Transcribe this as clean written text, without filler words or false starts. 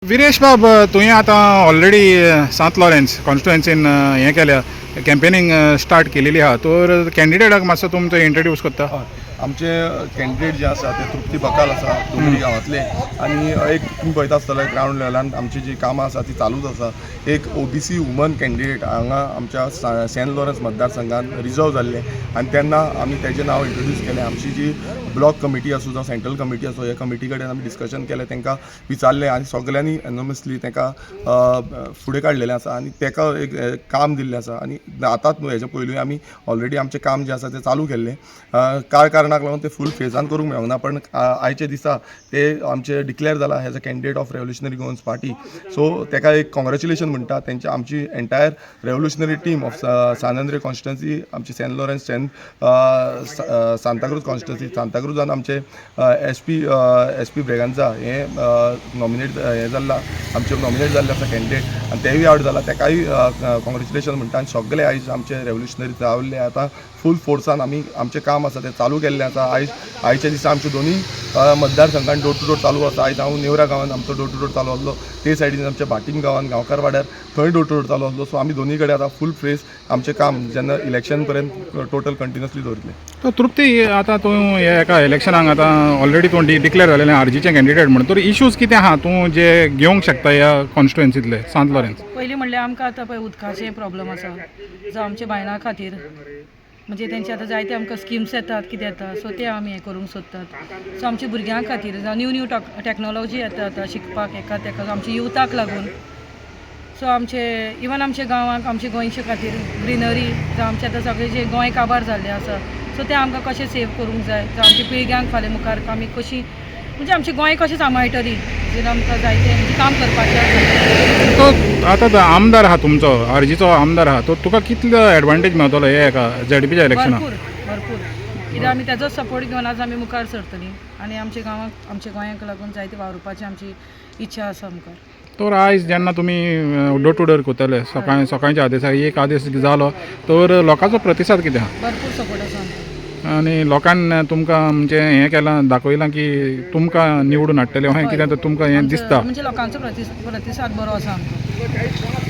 विरेश बाब, तुवें आतां ऑलरेडी सांत लॉरेन्स कॉन्स्टिट्युएन्सीन हें केल्या कॅम्पेनींग स्टार्ट केलेली आहा. तर कॅन्डिडेटाक मातसो तुमचो इंट्रोड्यूस करता. आमचे कॅन्डिडेट जे आसा ते तृप्ती बकाल आसा डोंगरी गांवांतले आनी एक तुमी पळयता आसतले ग्रावंड लेवलान आमची जी कामां आसा ती चालूच आसा. एक ओबीसी वुमन कॅन्डिडेट हांगा आमच्या सेंट लॉरेन्स मतदारसंघात रिजर्व जाल्ले आनी तेन्ना आमी तेजें नांव इंट्रोड्यूस केलें. आमची जी ब्लॉक कमिटी आसूं जावं सेंट्रल कमिटी आसूं ह्या कमिटी कडेन आमी डिस्कशन केलें, तांकां विचारलें आनी सगल्यांनी एनॉमसली ताका फुडें काडलेलें आसा आनी ताका एक काम दिल्लें आसा. आनी आतांच न्हू, हेजे पयलीं आमी ऑलरेडी आमचें काम जें आसा तें चालू केल्लें. कांय कारणाक लागून ते फूल फेजान करूंक मेळना, पण आयचे दिसा ते आमचे डिक्लेअर जाला as a candidate of revolutionary Goans party. So ताका एक कॉंग्रॅच्युलेशन म्हणटा. तेंची आमची entire revolutionary team of San Andre constituency, आमची सेंट लॉरेन्स सांताक्रूज कॉन्स्टिट्युएन्सी, सांताक्रूजान आमचे एस पी ब्रेगांजा हे नॉमिनेट हें जाल्ला, आमचे नॉमिनेट जाल्ले आसा कॅन्डिडेट आनी तेवूय आवड जाला. ताकाय कॉंग्रॅच्युलेशन म्हणटा. आनी सगळे आयज आमचे रेव्होल्युशनरी जाल्ले आतां फूल फोर्सान आमी आमचें काम आसा तें चालू केल्लें आसा. आयच्या दिसा आमचे दोनूय मतदारसंघान डोर टू डोर चालू आसा. आयज हांव नेवरा गांवांत आमचो डोर टू डोर चालू आसलो, ते सायडीन आमच्या भाटीम गांवांत गांवकार वाड्यार थंय डोर टू डोर चालू आसलो. सो आमी दोनूय कडेन आतां फूल फ्रेस आमचें काम जेन्ना इलेक्शन पर्यंत टोटल कंटिन्युअसली दवरतलें. तर तृप्ती, आतां तूं एका इलेक्शनाक आतां ऑलरेडी तूं डिक्लेअर जालेलें आरजीचें कॅन्डिडेट म्हणून. तर इश्यूज कितें आहा तूं जे घेवंक शकता ह्या कॉन्स्टिट्युएन्सींतले सांत लॉरेन्स? पयलीं म्हणल्यार आमकां आतां पळय उदकाचें प्रॉब्लम आसा, जावं आमच्या बायलां खातीर म्हणजे तेंचे आतां जायते आमकां स्किम्स येतात, कितें येता, सो ते आमी हें करूंक सोदतात. सो आमच्या भुरग्यां खातीर जावं न्यू टॅक्नोलॉजी येता आतां शिकपाक एका तेका आमच्या युथाक लागून. सो आमचे इवन आमच्या गांवांक आमच्या गोंयच्या खातीर ग्रिनरी जावं आमचे आतां सगळें जे गोंय काबार जाल्लें आसा, सो तें आमकां कशें सेव करूंक जाय, जावं आमच्या पिळग्यांक फाल्यां मुखार आमी कशी म्हणजे आमचें गोंय कशें सांबाळटली, जें आमकां जायतें म्हणजे काम करपाचें आसा. तो आतां आमदार आहा तुमचो, आरजीचो आमदार आहा, तो तुका कितलो एडवांटेज मेळटलो हे एका झेडपीच्या इलेक्शनाक? भरपूर कित्याक आमी तेजो सपोर्ट घेवन आज आमी मुखार सरतलीं आनी आमच्या गांवांक आमच्या गोंयाक लागून जायते वावुरपाची आमची इच्छा आसा मुखार. तर आयज जेन्ना तुमी डोर टू डोर करतले सकाळच्या आदेसाक एक आदेश जालो, तर लोकांचो प्रतिसाद कितें आहा? भरपूर सपोर्ट आसा आमकां. आनी लोकांनी तुमकां म्हणजे हें केलां, दाखयलां की तुमकां निवडून हाडटले अशें कितें तुमकां हें दिसता? म्हणजे लोकांचो प्रतिसाद बरो आसा आमकां.